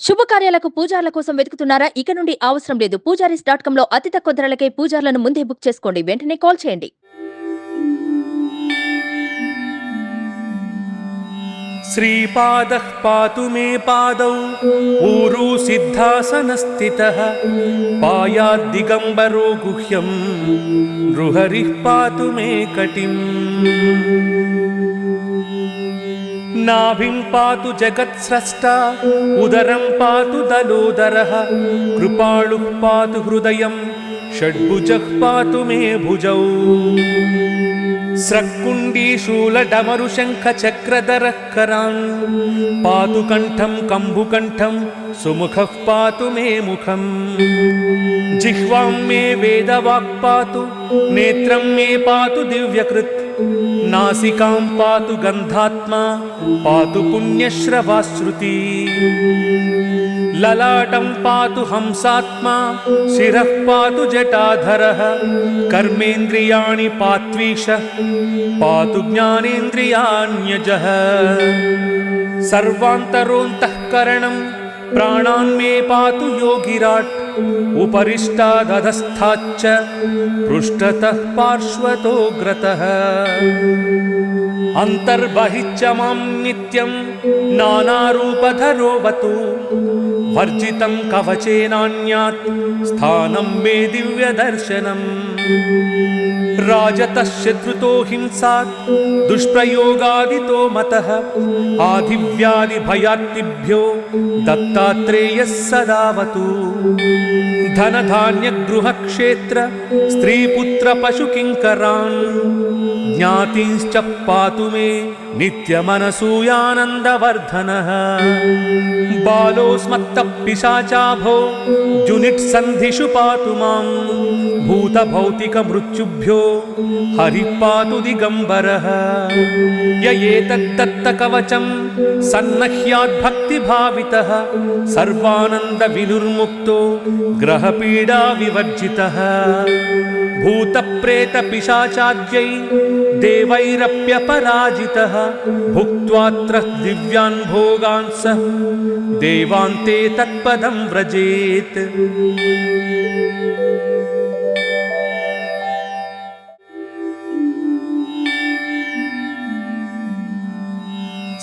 శుభకార్యాలకు పూజార్ల కోసం వెతుకుతున్నారా? ఇక నుండి అవసరం లేదు. పూజారీస్.com లో అతి తక్కువ ధరలకే పూజార్లను ముందే బుక్ చేసుకోండి. వెంటనే కాల్ చేయండి. श्रीपादः पातु मे पादौ ऊरू सिद्धासनस्थितः पायाद्दिगम्बरो गुह्यं नृहरिः पातु मे कटिम् नाभिं पातु जगत्स्रष्टा उदरं पातु दलोदरः कृपालुः पातु हृदयं षड्भुजः पातु मे भुजौ स्रक्कुण्डीशूलडमरुशङ्खचक्रधरः करान् पातु कण्ठं कम्बुकण्ठं सुमुखः पातु मे मुखम् जिह्वां मे वेदवाक् पातु नेत्रं मे पातु दिव्यकृत् नासिकां पातु गन्धात्मा पातु पुण्यश्रवाश्रुती ललाटं पातु हंसात्मा शिरः पातु जटाधरः कर्मेन्द्रियाणि पात्वीशः पातु ज्ञानेन्द्रियाण्यजः सर्वान्तरोऽन्तःकरणं प्राणान् मे पातु योगिराट् उपरिष्टादधस्थाच्च पृष्ठतः पार्श्वतोऽग्रतः अन्तर्बहिश्च मां नित्यं नानारूपधरोऽवतु वर्जितं कवचेनान्यात् स्थानं मे दिव्यदर्शनम् राजतः शत्रुतो हिंसात् दुष्प्रयोगादितो मतः आधिव्याधिभयात्तिभ्यो दत्तात्रेयः सदावतु धनधान्यगृहक्षेत्र स्त्रीपुत्रपशुकिङ्करान् ज्ञातींश्च पातु मे नित्यमनसूयानन्दवर्धनः बालोऽस्मत्तः पिशाचाभो जुनिट्सन्धिषु पातु मां भूतभौतिकमृत्युभ्यो हरिः पातु दिगम्बरः य एतद्दत्तकवचं सन्नह्याद्भक्तिभावितः सर्वानन्दविनुर्मुक्तो ग्रहपीडाविवर्जितः भूतप्रेतपिशाचाद्यै देवैरप्यपराजितः भुक्त्वात्र दिव्यान् भोगान् सः देवान्ते तत्पदं व्रजेत्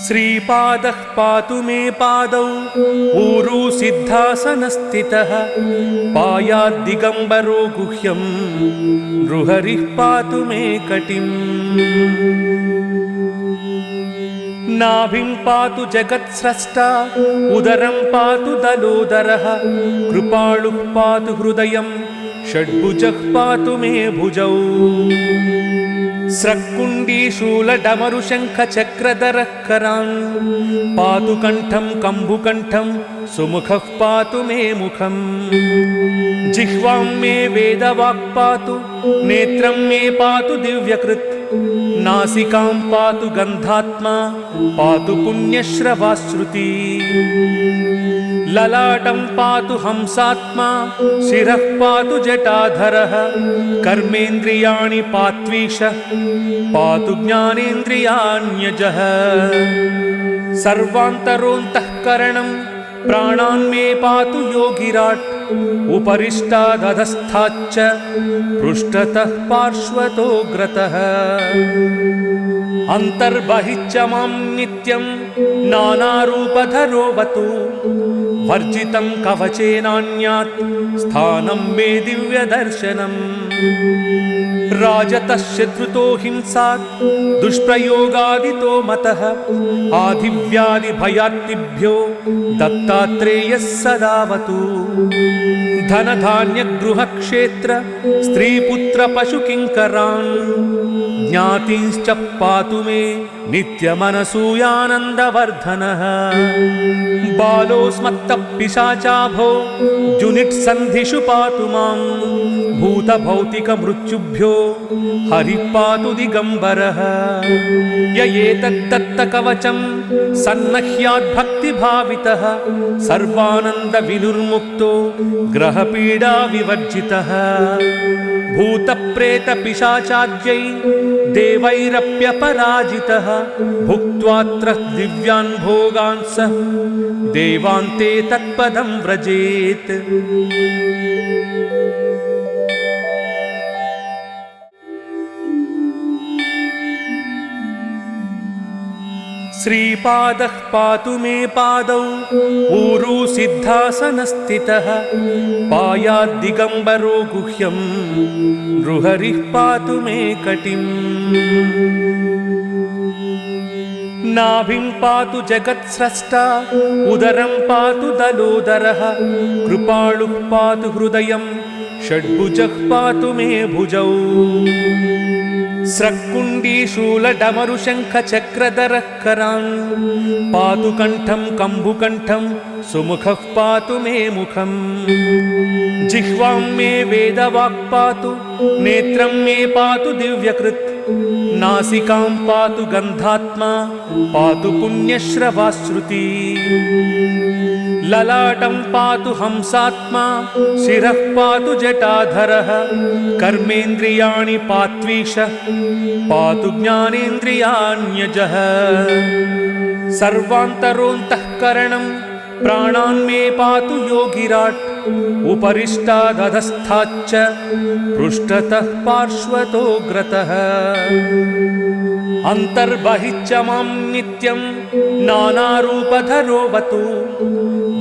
श्रीपादः पातु मे पादौ ऊरू सिद्धासनस्थितः पायाद्दिगम्बरो गुह्यं नृहरिः पातु मे कटिम् नाभिं पातु जगत्स्रष्टा उदरं पातु दलोदरः कृपालुः पातु हृदयं षड्भुजः पातु मे भुजौ स्रक्कुण्डीशूलडमरुशङ्खचक्रधरः करान् पातु कण्ठं कम्बुकण्ठं सुमुखः पातु मे मुखम् जिह्वां मे वेदवाक् पातु नेत्रं मे पातु दिव्यकृत् नासिकां पातु गन्धात्मा पातु पुण्यश्रवाश्रुती ललाटं पातु हंसात्मा शिरः पातु जटाधरः कर्मेन्द्रियाणि पात्वीशः पातु ज्ञानेन्द्रियाण्यजः सर्वान्तरोऽन्तःकरणं प्राणान् मे पातु योगिराट् उपरिष्टादधस्थाच्च पृष्ठतः पार्श्वतोऽग्रतः अन्तर्बहिश्च मां नित्यं नानारूपधरोऽवतु वर्जितं कवचेनान्यात् स्थानं मे दिव्यदर्शनम् राजतः शत्रुतो हिंसात् दुष्प्रयोगादितो मतः आधिव्याधिभयात्तिभ्यो दत्तात्रेयः सदावतु धनधान्यगृहक्षेत्र स्त्रीपुत्रपशुकिङ्करान् ज्ञातींश्च पातु मे नित्यमनसूयानन्दवर्धनः बालोऽस्मत्तः पिशाचाभो जुनिट्सन्धिषु पातु मां भूतभौतिकमृत्युभ्यो हरिः पातु दिगम्बरः य एतद्दत्तकवचं सन्नह्याद्भक्तिभावितः सर्वानन्दविनुर्मुक्तो ग्रहपीडाविवर्जितः भूतप्रेतपिशाचाद्यै देवैरप्यपराजितः भुक्त्वात्र दिव्यान् भोगान् सः देवान्ते तत्पदं व्रजेत्। श्रीपादः पातु मे पादौ ऊरू सिद्धासनस्थितः पायाद्दिगम्बरो गुह्यं नृहरिः पातु मे कटिम् नाभिं पातु जगत्स्रष्टा उदरं पातु दलोदरः कृपाळुः पातु हृदयं षड्भुजः पातु मे भुजौ स्रक्कुण्डीशूलडमरुशङ्खचक्रधरः करान् पातु कण्ठं कम्बुकण्ठं सुमुखः पातु मे मुखम् जिह्वां मे वेदवाक् पातु नेत्रं मे पातु दिव्यकृत् नासिकां पातु गन्धात्मा पातु पुण्यश्रवाश्रुति ललाटं पातु हंसात्मा शिरः पातु जटाधरः कर्मेन्द्रियाणि पात्वीशः पातु ज्ञानेन्द्रियाण्यजः सर्वान्तरोऽन्तःकरणं प्राणान् मे पातु योगिराट् उपरिष्टादधस्थाच्च पृष्ठतः पार्श्वतोऽग्रतः अन्तर्बहिश्च मां नित्यं नानारूपधरोऽवतु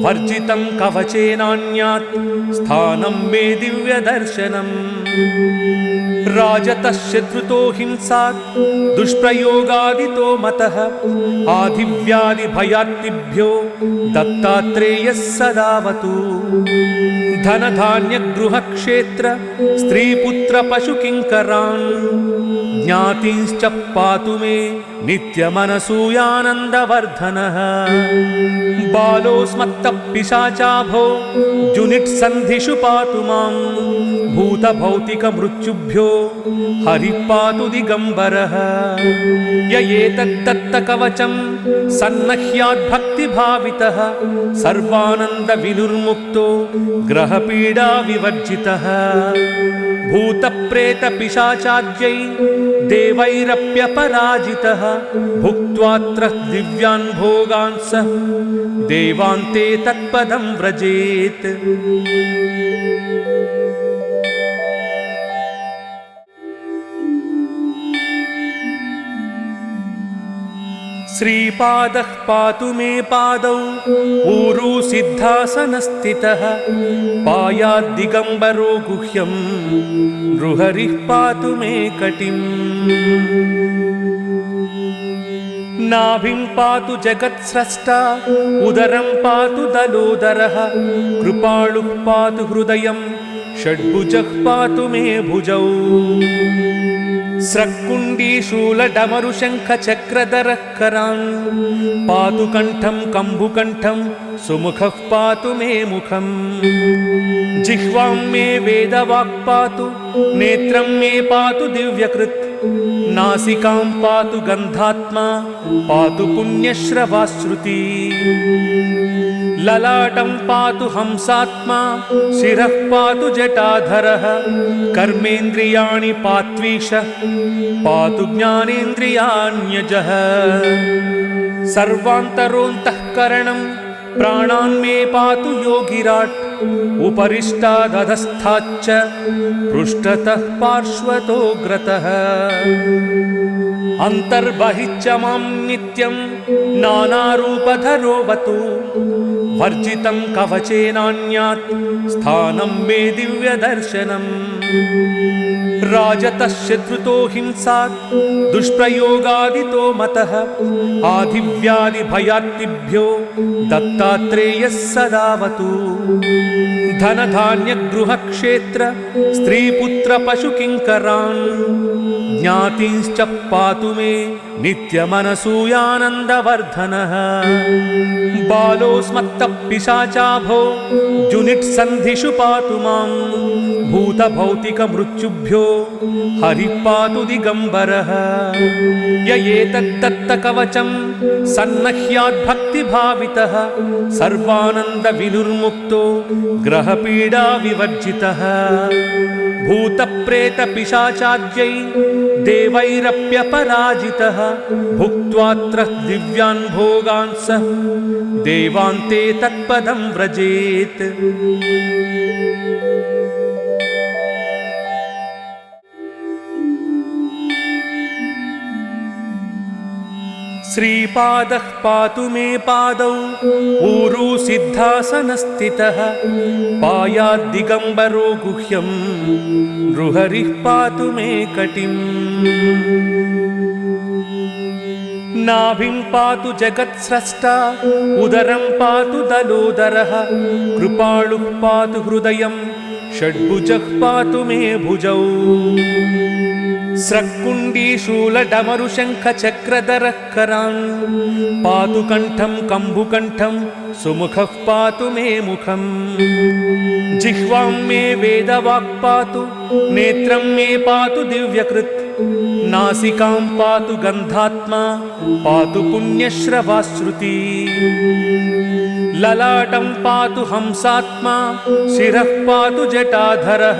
वर्जितं कवचेनान्यात् स्थानं मे दिव्यदर्शनम् राजतः शत्रुतो हिंसात् दुष्प्रयोगादितो मतः आधिव्याधिभयात्तिभ्यो दत्तात्रेयः सदावतु धनधान्यगृहक्षेत्र स्त्रीपुत्रपशुकिङ्करान् ज्ञातींश्च पातु मे नित्यमनसूयानन्दवर्धनः बालोऽस्मत्तः पिशाचाभो जुनिट्सन्धिषु पातु मां भूतभौतिकमृत्युभ्यो हरिः पातु दिगम्बरः य एतद्दत्तकवचं सन्नह्याद्भक्तिभावितः सर्वानन्दविनुर्मुक्तो ग्रहपीडाविवर्जितः भूतप्रेतपिशाचाद्यै देवैरप्यपराजितः भुक्त्वात्र दिव्यान् भोगान् सः देवान्ते तत्पदं व्रजेत्। श्रीपादः पातु मे पादौ ऊरू सिद्धासनस्थितः पायाद्दिगम्बरो गुह्यं नृहरिः पातु मे कटिम् नाभिं पातु जगत्स्रष्टा उदरं पातु दलोदरः कृपाळुः पातु हृदयं षड्भुजः पातु मे भुजौ स्रक्कुण्डीशूलडमरुशङ्खचक्रधरः करान् पातु कण्ठं कम्बुकण्ठं सुमुखः पातु मे मुखम् जिह्वां मे वेदवाक् पातु नेत्रं मे पातु दिव्यकृत् नासिकां पातु गन्धात्मा पातु पुण्यश्रवाश्रुति ललाटं पातु हंसात्मा शिरः पातु जटाधरः कर्मेन्द्रियाणि पात्वीशः पातु ज्ञानेन्द्रियाण्यजः सर्वान्तरोऽन्तःकरणं प्राणान् मे पातु योगिराट् उपरिष्टादधस्थाच्च पृष्ठतः पार्श्वतोऽग्रतः अन्तर्बहिश्च मां नित्यं नानारूपधरोऽवतु वर्जितं कवचेनान्यात् स्थानं मे दिव्यदर्शनम् राजतः शत्रुतो हिंसात् दुष्प्रयोगादितो मतः आधिव्याधिभयात्तिभ्यो दत्तात्रेयः सदावतु धनधान्यगृहक्षेत्र स्त्रीपुत्रपशुकिङ्करान् ज्ञातींश्च पातु मे नित्यमनसूयानन्दवर्धनः बालोऽस्मत्तः पिशाचाभो जुनिट्सन्धिषु पातु मां भूतभौतिकमृत्युभ्यो हरिः पातु दिगम्बरः य एतद्दत्तकवचं सन्नह्याद्भक्तिभावितः सर्वानन्दविनुर्मुक्तो ग्रहपीडाविवर्जितः भूतप्रेतपिशाचाद्यै देवैरप्यपराजितः भुक्त्वात्र दिव्यान् भोगान् सः देवान्ते तत्पदं व्रजेत्। श्रीपादः पातु मे पादौ ऊरू सिद्धासनस्थितः पायाद्दिगम्बरो गुह्यं नृहरिः पातु मे कटिम् नाभिं पातु जगत्स्रष्टा उदरं पातु दलोदरः कृपाळुः पातु हृदयं षड्भुजः पातु मे भुजौ स्रक्कुण्डीशूलडमरुशङ्खचक्रधरः करान् पातु कण्ठं कम्बुकण्ठं सुमुखः पातु मे मुखम् जिह्वां मे वेदवाक् पातु नेत्रं मे पातु दिव्यकृत् नासिकां पातु गन्धात्मा पातु पुण्यश्रवाश्रुति ललाटं पातु हंसात्मा शिरः पातु जटाधरः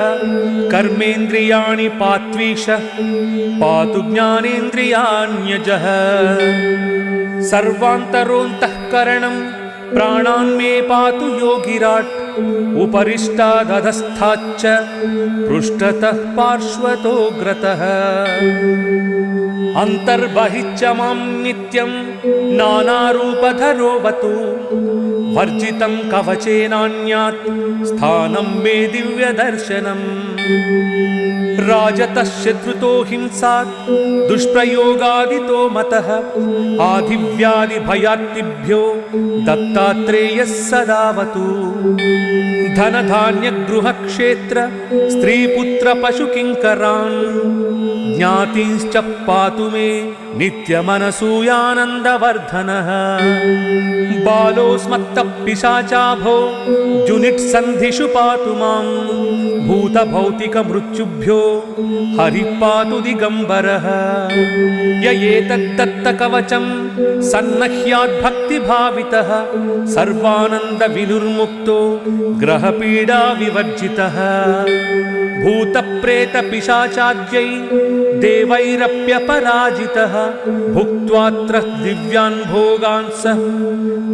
कर्मेन्द्रियाणि पात्वीशः पातु ज्ञानेन्द्रियाण्यजः सर्वान्तरोऽन्तःकरणं प्राणान् मे पातु योगिराट् उपरिष्टादधस्थाच्च पृष्ठतः पार्श्वतोऽग्रतः अन्तर्बहिश्च मां नित्यं नानारूपधरोऽवतु वर्जितं कवचेनान्यात् स्थानं मे दिव्यदर्शनम् राजतः शत्रुतो हिंसात् दुष्प्रयोगादितो मतः आधिव्याधिभयात्तिभ्यो दत्तात्रेयः सदावतु धनधान्यगृहक्षेत्र स्त्रीपुत्रपशुकिङ्करान् ज्ञातींश्च पातु मे नित्यमनसूयानन्दवर्धनः बालोऽस्मत्तपिशाचाभो जुनिट्सन्धिषु पातु मां भूतभौतिकमृत्युभ्यो हरिः पातु दिगम्बरः य एतद्दत्तकवचं सन्नह्याद्भक्तिभावितः सर्वानन्दविनुर्मुक्तो ग्रहपीडाविवर्जितः भूतप्रेतपिशाचाद्यै देवैरप्यपराजितः भुक्त्वात्र दिव्यान् भोगान् सः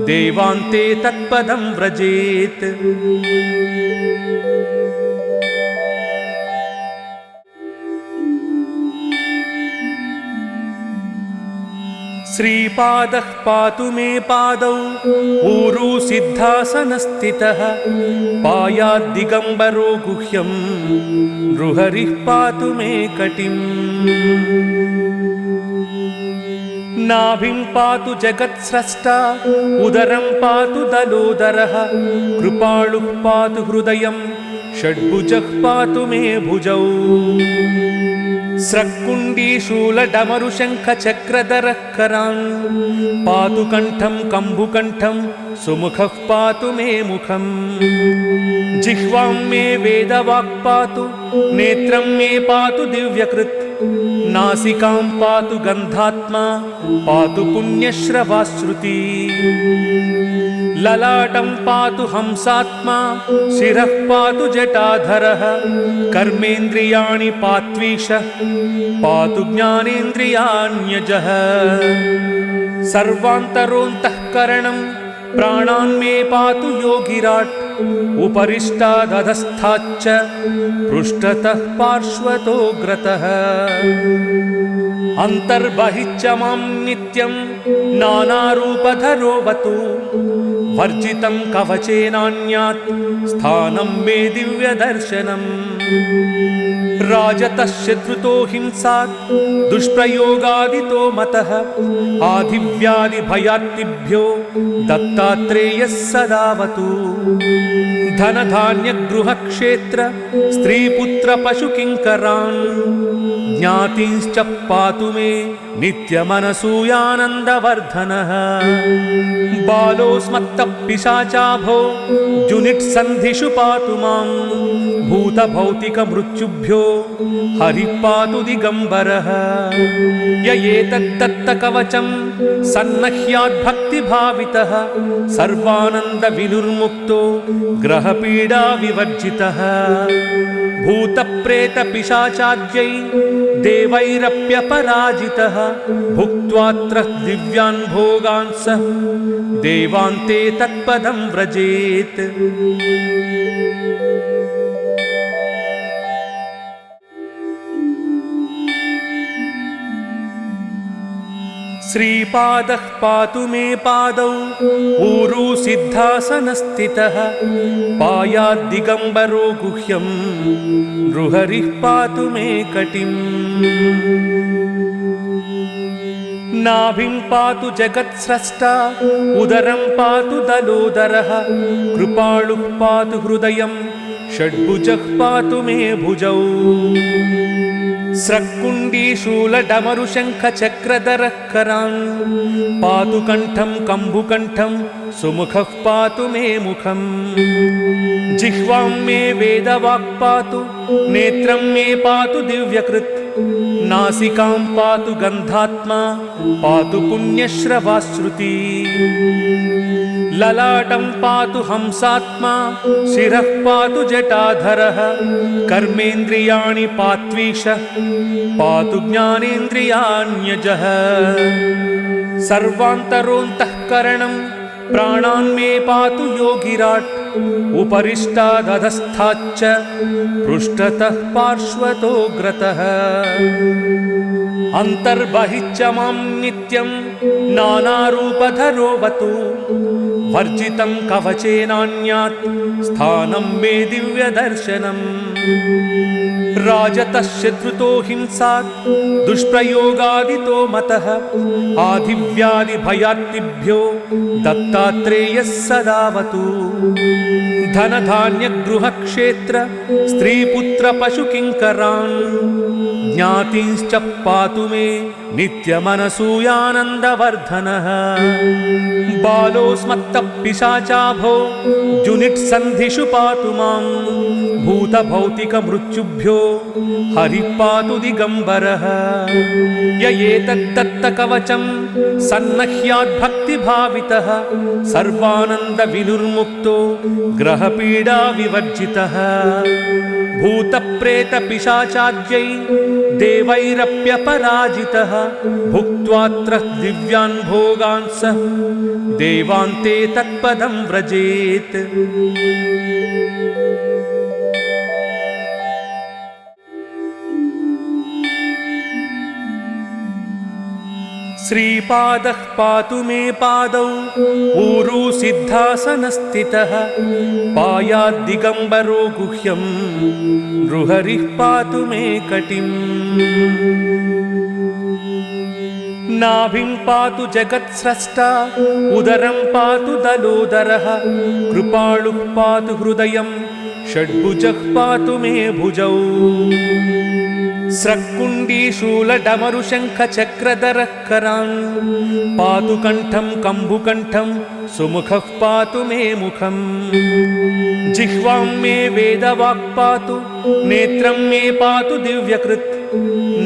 देवान्ते तत्पदं व्रजेत्। श्रीपादः पातु मे पादौ ऊरू सिद्धासनस्थितः पायाद्दिगम्बरो गुह्यं नृहरिः पातु मे कटिम् नाभिं पातु जगत्स्रष्टा उदरं पातु दलोदरः कृपाळुः पातु हृदयं षड्भुजः पातु मे भुजौ स्रक्कुण्डीशूलडमरुशङ्खचक्रधरः करान् पातु कण्ठं कम्बुकण्ठं सुमुखः पातु मे मुखम् जिह्वां मे वेदवाक् पातु नेत्रं मे पातु दिव्यकृत् नासिकां पातु गन्धात्मा पातु पुण्यश्रवाश्रुति ललाटं पातु हंसात्मा शिरः पातु जटाधरः कर्मेन्द्रियाणि पात्वीशः पातु ज्ञानेन्द्रियाण्यजः सर्वान्तरोऽन्तःकरणं प्राणान् मे पातु योगिराट् उपरिष्टादधस्थाच्च पृष्ठतः पार्श्वतोऽग्रतः अन्तर्बहिश्च मां नित्यं नानारूपधरोऽवतु वर्जितं कवचेनान्यात् स्थानं मे दिव्यदर्शनम् राजतः शत्रुतो हिंसात् दुष्प्रयोगादितो मतः आधिव्याधिभयात्तिभ्यो दत्तात्रेयः सदावतु धनधान्यगृहक्षेत्र स्त्रीपुत्रपशुकिङ्करान् ज्ञातींश्च पातु मे नित्यमनसूयानन्दवर्धनः बालोऽस्मत्तः पिशाचाभो जुनिट्सन्धिषु पातु मां भूतभौतिकमृत्युभ्यो हरिः पातु दिगम्बरः य एतत्तत्तकवचं सन्नह्याद्भक्तिभावितः सर्वानन्दविनुर्मुक्तो ग्रहपीडाविवर्जितः भूतप्रेतपिशाचाद्यै देवैरप्यपराजितः भुक्त्वात्र दिव्यान् भोगान् सः देवान्ते तत्पदं व्रजेत्। श्रीपादः पातु मे पादौ ऊरू सिद्धासनस्थितः पायाद्दिगम्बरो गुह्यं नृहरिः पातु मे कटिम् नाभिं पातु जगत्स्रष्टा उदरं पातु दलोदरः कृपाळुः पातु हृदयं षड्भुजः पातु मे भुजौ स्रक्कुण्डीशूलडमरुशङ्खचक्रधरः करान् पातु कण्ठं कम्बुकण्ठं सुमुखः पातु मे मुखम् जिह्वां मे वेदवाक् पातु नेत्रं मे पातु दिव्यकृत् नासिकां पातु गन्धात्मा पातु पुण्यश्रवाश्रुति ललाटं पातु हंसात्मा शिरः पातु जटाधरः कर्मेन्द्रियाणि पात्वीशः पातु ज्ञानेन्द्रियाण्यजः सर्वान्तरोऽन्तःकरणं प्राणान् मे पातु योगिराट् उपरिष्टादधस्थाच्च पृष्ठतः पार्श्वतोऽग्रतः अन्तर्बहिश्च मां नित्यं नानारूपधरोऽवतु वर्जितं कवचेनान्यात् स्थानं मे दिव्यदर्शनम् राजतः शत्रुतो हिंसात् दुष्प्रयोगादितो मतः आधिव्याधिभयार्तिभ्यो दत्तात्रेयः सदावतु धनधान्यगृहक्षेत्र स्त्रीपुत्रपशुकिङ्करान् ज्ञातींश्च पातु मे नित्यमनसूयानन्दवर्धनः बालोऽस्मत्तः पिशाचाभो जुनिट्सन्धिषु पातु मां भूतभौतिकमृत्युभ्यो हरिः पातु दिगम्बरः य एतत्तत्तकवचं सन्नह्याद्भक्तिभावितः सर्वानन्दविनुर्मुक्तो ग्रहपीडाविवर्जितः भूतप्रेतपिशाचाद्यै देवैरप्यपराजितः भुक्त्वात्र दिव्यान् भोगान् सः देवान्ते तत्पदं व्रजेत्। श्रीपादः पातु मे पादौ ऊरू सिद्धासनस्थितः पायाद्दिगम्बरो गुह्यं नृहरिः पातु मे कटिम् नाभिं पातु जगत्स्रष्टा उदरं पातु दलोदरः कृपाळुः पातु हृदयं षड्भुजः पातु मे भुजौ स्रक्कुण्डीशूलडमरुशङ्खचक्रधरः करान् पातु कण्ठं कम्बुकण्ठं सुमुखः पातु मे मुखम् जिह्वां मे वेदवाक् पातु नेत्रं मे पातु दिव्यकृत्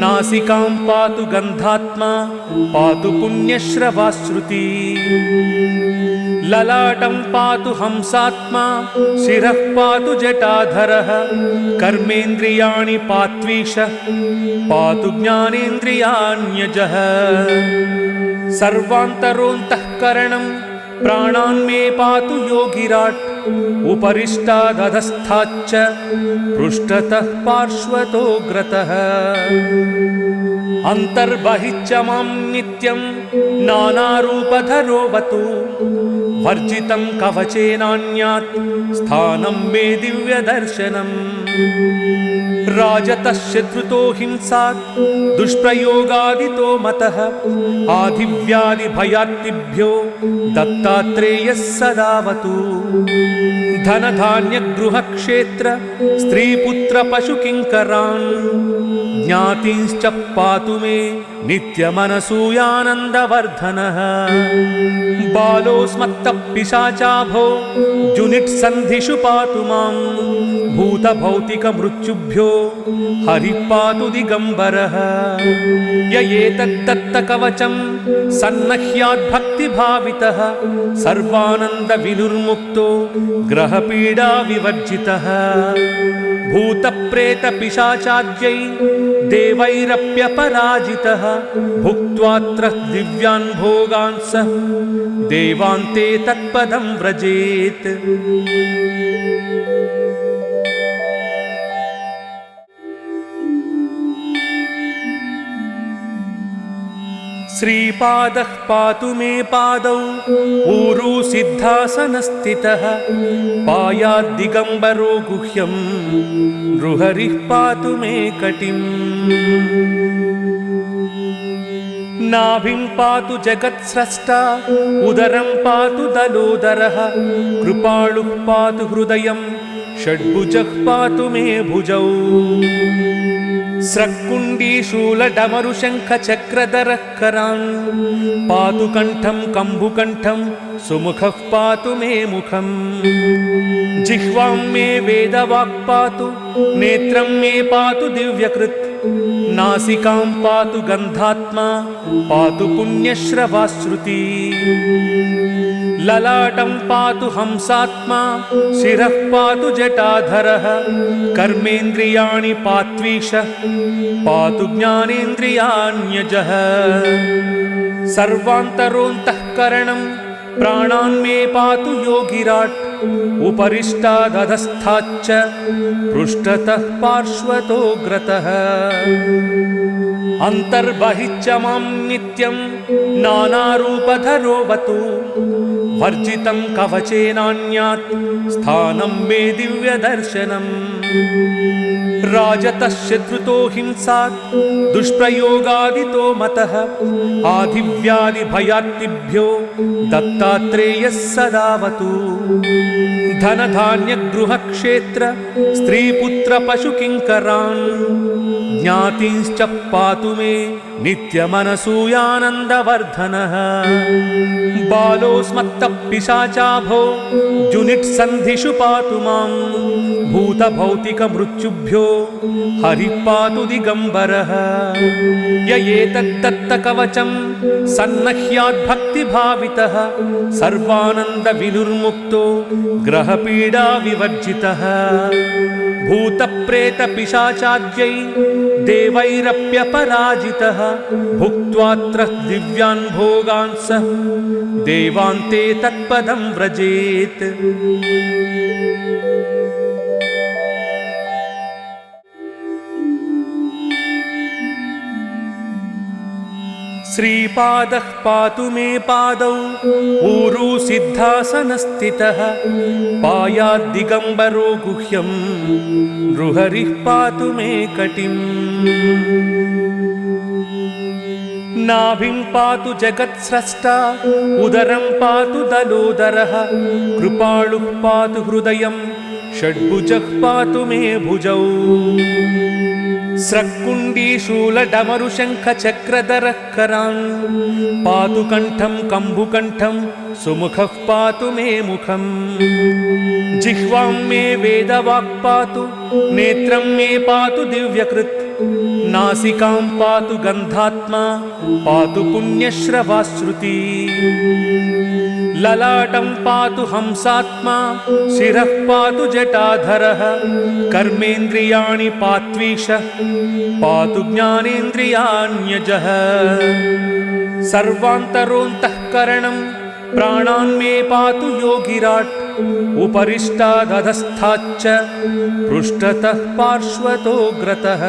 नासिकां पातु गन्धात्मा पातु पुण्यश्रवाश्रुति ललाटं पातु हंसात्मा शिरः पातु जटाधरः कर्मेन्द्रियाणि पात्वीशः पातु ज्ञानेन्द्रियाण्यजः सर्वान्तरोऽन्तःकरणं प्राणान् मे पातु योगिराट् उपरिष्टादधस्थाच्च पृष्ठतः पार्श्वतोऽग्रतः अन्तर्बहिश्च मां नित्यं नानारूपधरोऽवतु वर्जितं कवचेनान्यात् स्थानं मे दिव्यदर्शनम् राजतः शत्रुतो हिंसात् दुष्प्रयोगादितो मतः आधिव्याधिभयार्तिभ्यो दत्तात्रेयः सदावतु धनधान्यगृहक्षेत्र स्त्रीपुत्र पशुकिङ्करान् ज्ञातींश्च पातु मे नित्यमनसूयानन्दवर्धनः बालोऽस्मत्तः पिशाचाभो जुनिट्सन्धिषु पातु मां भूतभौतिकमृत्युभ्यो हरिः पातु दिगम्बरः य एतद्दत्तकवचं सन्नह्याद्भक्तिभावितः सर्वानन्दविनुर्मुक्तो ग्रहपीडाविवर्जितः भूतप्रेतपिशाचाद्यै देवैरप्यपराजितः भुक्त्वात्र दिव्यान् भोगान् सः देवान्ते तत्पदं व्रजेत्। श्रीपादः पातु मे पादौ ऊरू सिद्धासनस्थितः पायाद्दिगम्बरो गुह्यं नृहरिः पातु मे कटिम् नाभिं पातु जगत्स्रष्टा उदरं पातु दलोदरः कृपालुः पातु हृदयं षड्भुजः पातु मे भुजौ स्रक्कुण्डीशूलडमरुशङ्खचक्रधरः करान् पातु कण्ठं कम्बुकण्ठं सुमुखः पातु मे मुखम् जिह्वां मे वेदवाक् पातु नेत्रं मे पातु दिव्यकृत् नासिकां पातु गन्धात्मा पातु पुण्यश्रवाश्रुति ललाटं पातु हंसात्मा शिरः पातु जटाधरः कर्मेन्द्रियाणि पात्वीशः पातु ज्ञानेन्द्रियाण्यजः सर्वान्तरोऽन्तःकरणं प्राणान् मे पातु योगिराट् उपरिष्टादधस्थाच्च पृष्ठतः पार्श्वतोऽग्रतः अन्तर्बहिश्च मां नित्यं नानारूपधरोऽवतु वर्जितं कवचेनान्यात् स्थानं मे दिव्यदर्शनम् राजतः शत्रुतो हिंसात् दुष्प्रयोगादितो मतः आधिव्याधिभयार्तिभ्यो दत्तात्रेयः सदावतु धनधान्यगृहक्षेत्र स्त्रीपुत्र पशुकिङ्करान् ज्ञातींश्च पातु मे नित्यमनसूयानन्दवर्धनः बालोऽस्मत्तः पिशाचाभो जुनिट्सन्धिषु पातु मां भूतभौतिकमृत्युभ्यो हरिः पातु दिगम्बरः य एतद्दत्तकवचं सन्नह्याद्भक्तिभावितः सर्वानन्दविनुर्मुक्तो ग्रहपीडाविवर्जितः भूतप्रेतपिशाचाद्यै देवैरप्यपराजितः भुक्त्वात्र दिव्यान् भोगान् सः देवान्ते तत्पदं व्रजेत्। श्रीपादः पातु मे पादौ ऊरू सिद्धासनस्थितः पायाद्दिगम्बरो गुह्यं नृहरिः पातु मे कटिम् नाभिं पातु जगत्स्रष्टा उदरं पातु दलोदरः कृपालुः पातु हृदयं षड्भुजः पातु मे भुजौ स्रक्कुण्डीशूलडमरुशङ्खचक्रधरः करान् पातु कण्ठं कम्बुकण्ठं सुमुखः पातु मे मुखम् जिह्वां मे वेदवाक् पातु नेत्रं मे पातु दिव्यकृत् नासिकां पातु गन्धात्मा पातु पुण्यश्रवाश्रुति ललाटं पातु हंसात्मा शिरः पातु जटाधरः कर्मेन्द्रियाणि पात्वीशः पातु ज्ञानेन्द्रियाण्यजः सर्वान्तरोऽन्तःकरणं प्राणान् मे पातु योगिराट् उपरिष्टादधस्थाच्च पृष्ठतः पार्श्वतोऽग्रतः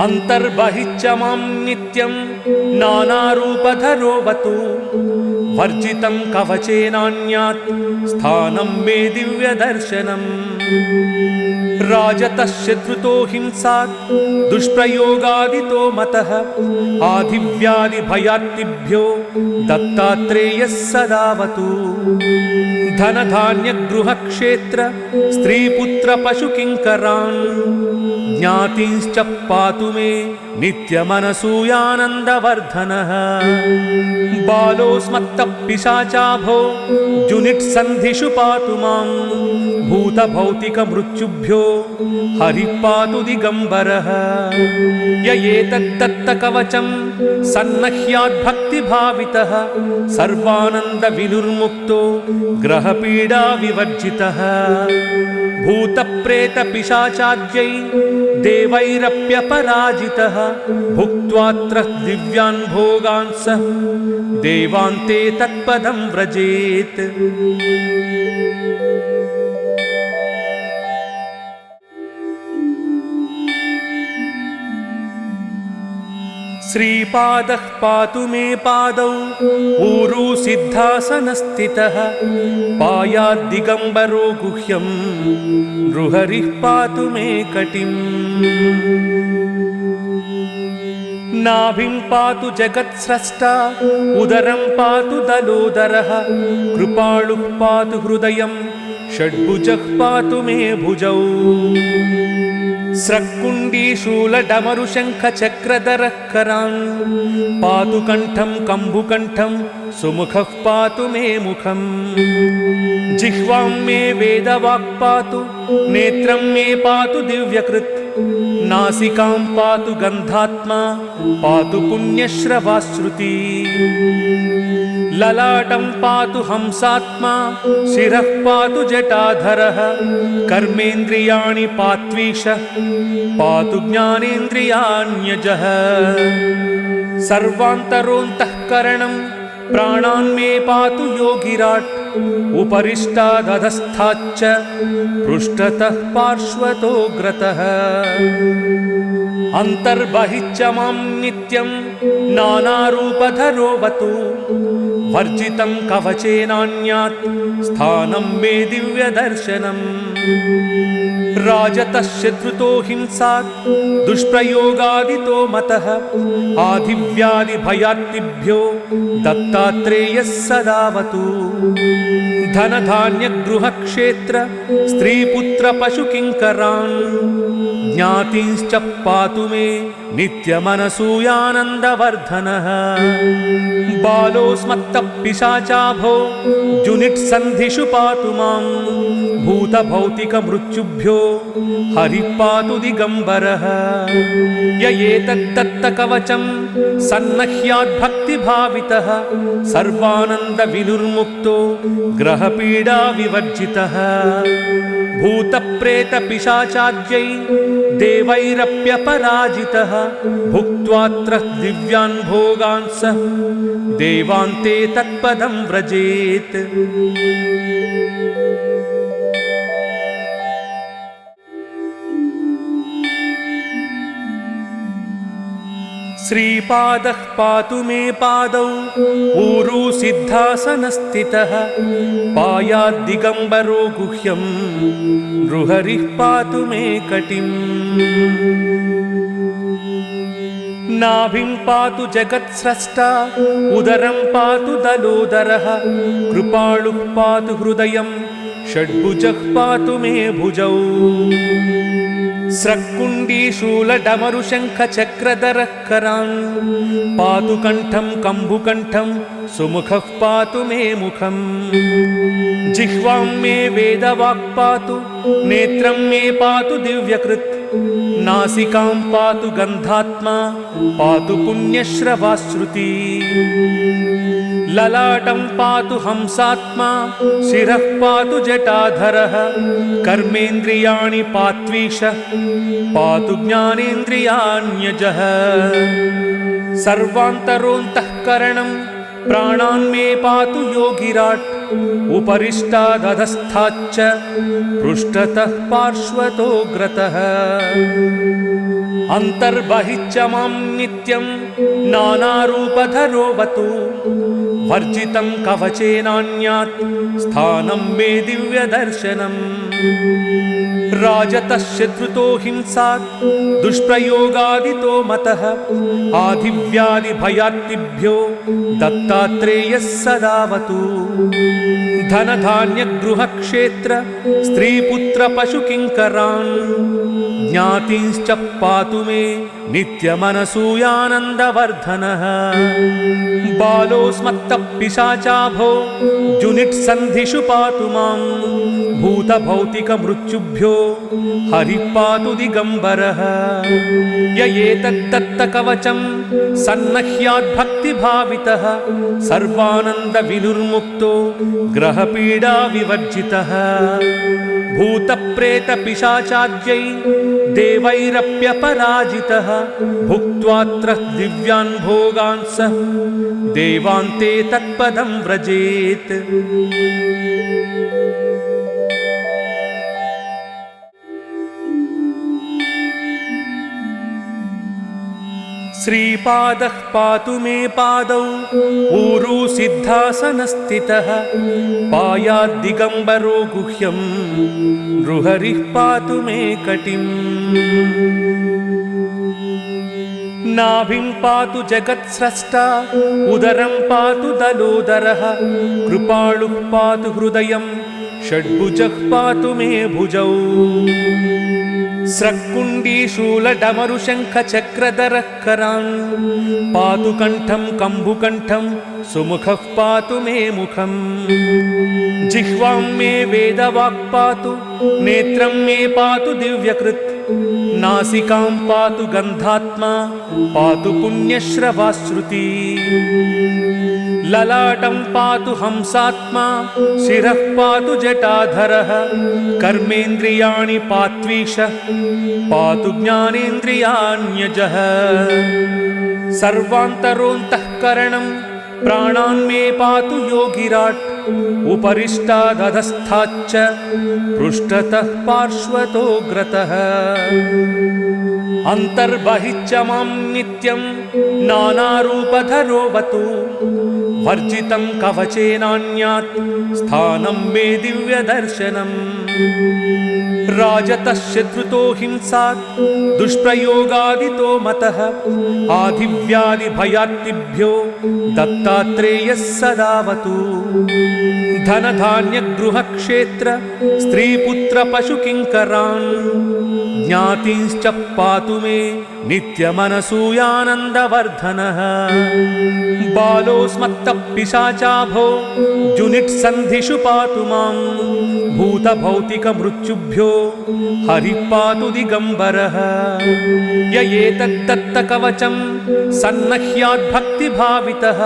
अन्तर्बहिश्च मां नित्यं नानारूपधरोऽवतु वर्जितं कवचेनान्यात् स्थानं मे दिव्यदर्शनम् राजतः शत्रुतो हिंसात् दुष्प्रयोगादितो मतः आधिव्याधिभयार्तिभ्यो दत्तात्रेयः सदावतु धनधान्यगृहक्षेत्र स्त्रीपुत्रपशुकिङ्करान् ज्ञातींश्च पातु मे नित्यमनसूयानन्दवर्धनः बालोऽस्मत्तपिशाचाभो जुनिट्सन्धिषु पातु मां भूतभौतिकमृत्युभ्यो हरिः पातु दिगम्बरः य एतद्दत्तकवचं सन्नह्याद्भक्तिभावितः सर्वानन्दविनुर्मुक्तो ग्रहपीडाविवर्जितः भूतप्रेतपिशाचाद्यै देवैरप्यपराजितः भुक्त्वात्र दिव्यान् भोगान् स देवान्ते तत्पदं व्रजेत्। श्रीपादः पातु मे पादौ ऊरू सिद्धासनस्थितः पायाद्दिगम्बरो गुह्यं नृहरिः पातु मे कटिम् नाभिं पातु जगत्स्रष्टा उदरं पातु दलोदरः कृपालुः पातु हृदयं षड्भुजः पातु मे भुजौ स्रक्कुण्डीशूलडमरुशङ्खचक्रधरः करान् पातु कण्ठं कम्बुकण्ठं सुमुखः पातु मे मुखम् जिह्वां मे वेदवाक् पातु नेत्रं मे पातु दिव्यकृत् नासिकां पातु गन्धात्मा पातु पुण्यश्रवाश्रुति ललाटं पातु हंसात्मा शिरः पातु जटाधरः कर्मेन्द्रियाणि पात्वीशः पातु ज्ञानेन्द्रियाण्यजः सर्वान्तरोऽन्तःकरणं प्राणान् मे पातु योगिराट् उपरिष्टादधस्थाच्च पृष्ठतः पार्श्वतोऽग्रतः अन्तर्बहिश्च मां नित्यं नानारूपधरोऽवतु वर्जितं कवचेनान्यात् स्थानं मे दिव्यदर्शनम् राजतः शत्रुतो हिंसात् दुष्प्रयोगादितो मतः आधिव्याधिभयात्तिभ्यो दत्तात्रेयः सदावतु धनधान्यगृहक्षेत्र स्त्रीपुत्रपशुकिङ्करान् ज्ञातींश्च पातु मे नित्यमनसूयानन्दवर्धनः बालोऽस्मत्तपिशाचाभो जुनिट्सन्धिषु पातु मां भूतभौतिकमृत्युभ्यो हरिः पातु दिगम्बरः य एतद्दत्तकवचं सन्नह्याद्भक्तिभावितः सर्वानन्दविनुर्मुक्तो ग्रहपीडाविवर्जितः भूतप्रेतपिशाचाद्यै देवैरप्यपराजितः भुक्त्वात्र दिव्यान् भोगान् स देवान्ते तत्पदं व्रजेत्। श्रीपादः पातु मे पादौ ऊरू सिद्धासनस्थितः पायाद्दिगम्बरो गुह्यं नृहरिः पातु मे कटिम् नाभिं पातु जगत्स्रष्टा उदरं पातु दलोदरः कृपालुः पातु हृदयं षड्भुजः पातु मे भुजौ स्रक्कुण्डीशूलडमरुशङ्खचक्रधरः करान् पातु कण्ठं कम्बुकण्ठं सुमुखः पातु मे मुखम् जिह्वां मे वेदवाक् पातु नेत्रं मे पातु दिव्यकृत् नासिकां पातु गन्धात्मा पातु पुण्यश्रवाश्रुति ललाटं पातु हंसात्मा शिरः पातु जटाधरः कर्मेन्द्रियाणि पात्वीशः पातु ज्ञानेन्द्रियाण्यजः सर्वान्तरोऽन्तःकरणं प्राणान् मे पातु योगिराट् उपरिष्टादधस्थाच्च पृष्ठतः पार्श्वतोऽग्रतः अन्तर्बहिश्च मां नित्यं नानारूपधरोऽवतु वर्जितं कवचेनान्यात् स्थानं मे दिव्यदर्शनम् राजतः शत्रुतो हिंसात् दुष्प्रयोगादितो मतः आधिव्याधिभयात्तिभ्यो दत्तात्रेयः सदावतु धनधान्यगृहक्षेत्र स्त्रीपुत्रपशुकिङ्करान् ज्ञातींश्च पातु मे नित्यमनसूयानन्दवर्धनः बालोऽस्मत्तः पिशाचाभो जुनिट्सन्धिषु पातु मां भूतभौतिकमृत्युभ्यो हरिः पातु दिगम्बरः य एतद्दत्तकवचं सन्नह्याद्भक्तिभावितः सर्वानन्दविनुर्मुक्तो ग्रहपीडाविवर्जितः भूतप्रेतपिशाचाद्यै देवैरप्यपराजितः भुक्त्वात्र दिव्यान् भोगान् सः देवान्ते तत्पदं व्रजेत् श्रीपादः पातु मे पादौ ऊरू सिद्धासनस्थितः पायाद्दिगम्बरो गुह्यं नृहरिः पातु मे कटिम् नाभिं पातु जगत्स्रष्टा उदरं पातु दलोदरः कृपाळुः पातु हृदयं षड्भुजः पातु मे भुजौ स्रक्कुण्डीशूलडमरुशङ्खचक्रधरः करान् पातु कण्ठं कम्बुकण्ठं सुमुखः पातु मे मुखम् जिह्वां मे वेदवाक् पातु नेत्रं मे पातु दिव्यकृत् नासिकां पातु गन्धात्मा पातु पुण्यश्रवाश्रुति ललाटं पातु हंसात्मा शिरः पातु जटाधरः कर्मेन्द्रियाणि पात्वीशः पातु ज्ञानेन्द्रियाण्यजः सर्वान्तरोऽन्तःकरणं प्राणान् मे पातु योगिराट् उपरिष्टादधस्थाच्च पृष्ठतः पार्श्वतोऽग्रतः अन्तर्बहिश्च मां नित्यं नानारूपधरोऽवतु वर्जितं कवचेनान्यात् स्थानं मे दिव्यदर्शनम् राजतः शत्रुतो हिंसात् दुष्प्रयोगादितो मतः आधिव्याधिभयात्तिभ्यो दत्तात्रेयः सदावतु धनधान्यगृहक्षेत्र स्त्रीपुत्रपशुकिङ्करान् ज्ञातींश्च पातु मे नित्यमनसूयानन्दवर्धनः बालोऽस्मत्तः पिशाचाभो जुनिट्सन्धिषु पातु मां भूतभौतिकमृत्युभ्यो हरिः पातु दिगम्बरः य एतद्दत्तकवचं सन्नह्याद्भक्तिभावितः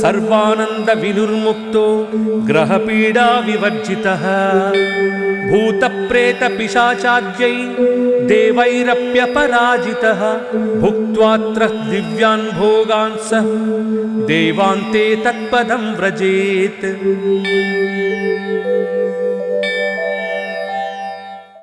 सर्वानन्दविनुर्मुक्तो ग्रहपीडाविवर्जितः भूतप्रेतपिशाचाद्यै देवैरप्यपराजितः भुक्त्वात्र दिव्यान् भोगान् सः देवान्ते तत्पदं व्रजेत्।